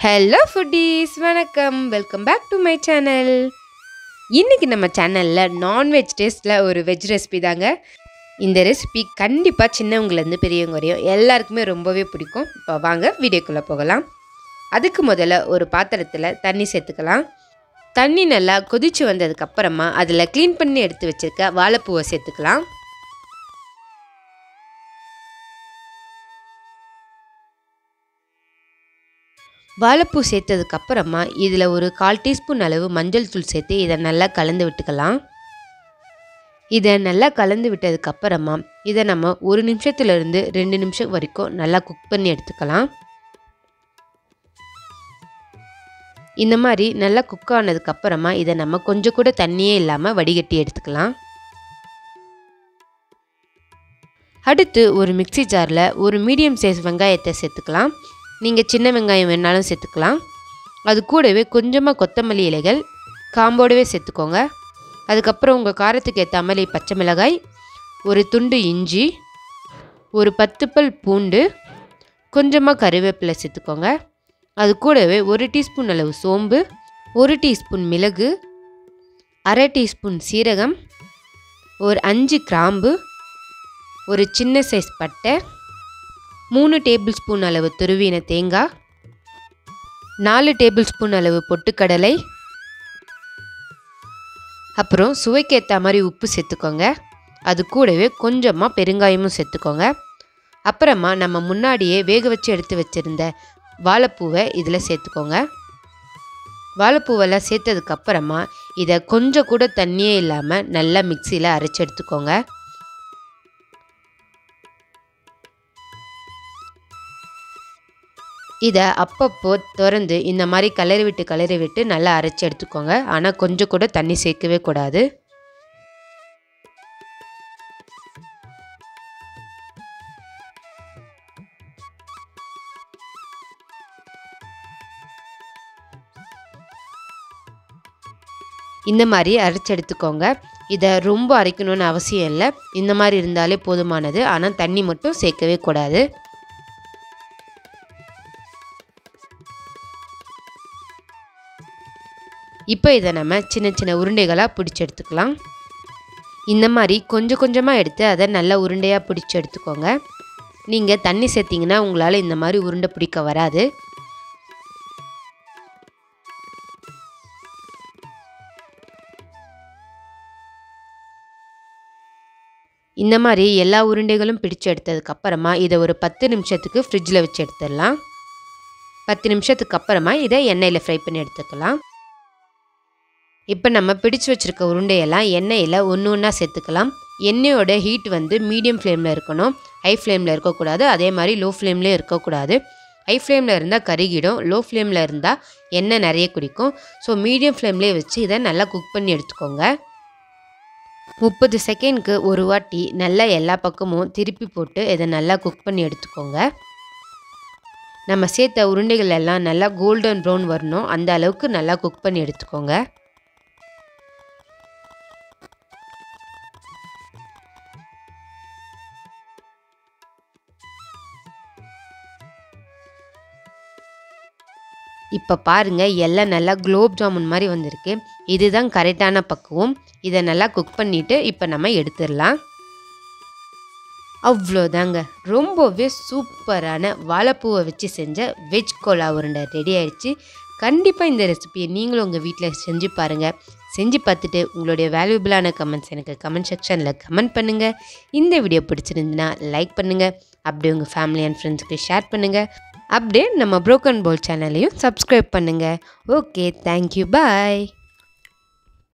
Hello foodies, வணக்கம். Welcome back to my channel. இன்றைக்கி நம்ம சேனலில் நான்வெஜ் டேஸ்ட்டில் ஒரு வெஜ் ரெசிபி தாங்க. இந்த ரெசிபி கண்டிப்பாக சின்னவங்கலேருந்து பெரியவங்க வரையும் எல்லாருக்குமே ரொம்பவே பிடிக்கும். இப்போ வாங்க வீடியோக்குள்ளே போகலாம். அதுக்கு முதல்ல ஒரு பாத்திரத்தில் தண்ணி சேர்த்துக்கலாம். தண்ணி நல்லா கொதித்து வந்ததுக்கப்புறமா அதில் க்ளீன் பண்ணி எடுத்து வச்சுருக்க வாழைப்பூவை சேர்த்துக்கலாம். வாழைப்பூ சேர்த்ததுக்கப்புறமா இதில் ஒரு 1/4 டீஸ்பூன் அளவு மஞ்சள் தூள் சேர்த்து இதை நல்லா கலந்து விட்டுக்கலாம். இதை நல்லா கலந்து விட்டதுக்கப்புறமா இதை நம்ம 1 நிமிஷத்துலேருந்து 2 நிமிஷம் வரைக்கும் நல்லா குக் பண்ணி எடுத்துக்கலாம். இந்த மாதிரி நல்லா குக் ஆனதுக்கப்புறமா இதை நம்ம கொஞ்சம் கூட தண்ணியே இல்லாமல் வடிகட்டி எடுத்துக்கலாம். அடுத்து ஒரு மிக்ஸி ஜாரில் ஒரு மீடியம் சைஸ் வெங்காயத்தை சேர்த்துக்கலாம். நீங்கள் சின்ன வெங்காயம் வேணாலும் சேர்த்துக்கலாம். அது கூடவே கொஞ்சமாக கொத்தமல்லி இலைகள் காம்போடவே சேர்த்துக்கோங்க. அதுக்கப்புறம் உங்கள் காரத்துக்கு ஏற்ற மாதிரி பச்சை மிளகாய், ஒரு துண்டு இஞ்சி, ஒரு 10 பல் பூண்டு, கொஞ்சமாக கருவேப்பிலை சேர்த்துக்கோங்க. அது கூடவே 1 டீஸ்பூன் அளவு சோம்பு, 1 டீஸ்பூன் மிளகு, 1/2 டீஸ்பூன் சீரகம், ஒரு 5 கிராம்பு, ஒரு சின்ன சைஸ் பட்டை, 3 டேபிள் ஸ்பூன் அளவு துருவின தேங்காய், 4 டேபிள் ஸ்பூன் அளவு பொட்டுக்கடலை, அப்புறம் சுவைக்கேற்ற மாதிரி உப்பு சேர்த்துக்கோங்க. அது கூடவே கொஞ்சமாக பெருங்காயமும் சேர்த்துக்கோங்க. அப்புறமா நம்ம முன்னாடியே வேக வச்சு எடுத்து வச்சுருந்த வாழைப்பூவை இதில் சேர்த்துக்கோங்க. வாழைப்பூவெல்லாம் சேர்த்ததுக்கப்புறமா இதை கொஞ்சம் கூட தண்ணியே இல்லாமல் நல்லா மிக்சியில் அரைச்சி எடுத்துக்கோங்க. இதை அப்பப்போ திறந்து இந்த மாதிரி கிளறி விட்டு நல்லா அரைச்சி எடுத்துக்கோங்க. ஆனால் கொஞ்சம் கூட தண்ணி சேர்க்கவே கூடாது. இந்த மாதிரி அரைச்சி எடுத்துக்கோங்க. இதை ரொம்ப அரைக்கணும்னு அவசியம் இல்லை. இந்த மாதிரி இருந்தாலே போதுமானது. ஆனால் தண்ணி மட்டும் சேர்க்கவே கூடாது. இப்போ இதை நம்ம சின்ன சின்ன உருண்டைகளாக பிடிச்சி எடுத்துக்கலாம். இந்த மாதிரி கொஞ்சம் கொஞ்சமாக எடுத்து அதை நல்லா உருண்டையாக பிடிச்சி எடுத்துக்கோங்க. நீங்கள் தண்ணி சேர்த்திங்கன்னா உங்களால் இந்த மாதிரி உருண்டை பிடிக்க வராது. இந்த மாதிரி எல்லா உருண்டைகளும் பிடிச்சி எடுத்ததுக்கப்புறமா இதை ஒரு 10 நிமிஷத்துக்கு ஃப்ரிட்ஜில் வச்சு எடுத்துடலாம். 10 நிமிஷத்துக்கு அப்புறமா இதை எண்ணெயில் ஃப்ரை பண்ணி எடுத்துக்கலாம். இப்போ நம்ம பிடிச்சு வச்சுருக்க உருண்டையெல்லாம் எண்ணெயில் ஒன்று ஒன்றா சேர்த்துக்கலாம். எண்ணெயோட ஹீட் வந்து மீடியம் ஃப்ளேமில் இருக்கணும், ஹை ஃப்ளேமில் இருக்கக்கூடாது. அதே மாதிரி லோ ஃப்ளேம்லேயும் இருக்கக்கூடாது. ஹை ஃப்ளேமில் இருந்தால் கருகிடும், லோ ஃப்ளேமில் இருந்தால் எண்ணெய் நிறைய குடிக்கும். ஸோ மீடியம் ஃப்ளேம்லேயே வச்சு இதை நல்லா குக் பண்ணி எடுத்துக்கோங்க. 30 செகண்ட்க்கு ஒரு வாட்டி நல்லா எல்லா பக்கமும் திருப்பி போட்டு இதை நல்லா குக் பண்ணி எடுத்துக்கோங்க. நம்ம சேர்த்த உருண்டைகள் எல்லாம் நல்லா கோல்டன் ப்ரௌன் வரணும், அந்த அளவுக்கு நல்லா குக் பண்ணி எடுத்துக்கோங்க. இப்போ பாருங்கள், எல்லாம் நல்லா குலோப் ஜாமுன் மாதிரி வந்திருக்கு. இதுதான் கரெக்டான பக்குவம். இதை நல்லா குக் பண்ணிவிட்டு இப்போ நம்ம எடுத்துடலாம். அவ்வளோதாங்க, ரொம்பவே சூப்பரான வாழைப்பூவை வச்சு செஞ்ச வெஜ் கோலா உருண்டை ரெடி ஆகிடுச்சு. கண்டிப்பாக இந்த ரெசிபியை நீங்களும் உங்கள் வீட்டில் செஞ்சு பாருங்கள். செஞ்சு பார்த்துட்டு உங்களுடைய வேல்யூபிளான கமெண்ட்ஸ் எனக்கு கமெண்ட் செக்ஷனில் கமெண்ட் பண்ணுங்கள். இந்த வீடியோ பிடிச்சிருந்துன்னா லைக் பண்ணுங்கள். அப்படியே உங்கள் ஃபேமிலி அண்ட் ஃப்ரெண்ட்ஸ்க்கு ஷேர் பண்ணுங்கள். அப்படியே நம்ம ப்ரோக்கன் போல் சேனலையும் சப்ஸ்கிரைப் பண்ணுங்கள். ஓகே, தேங்க்யூ, பாய்.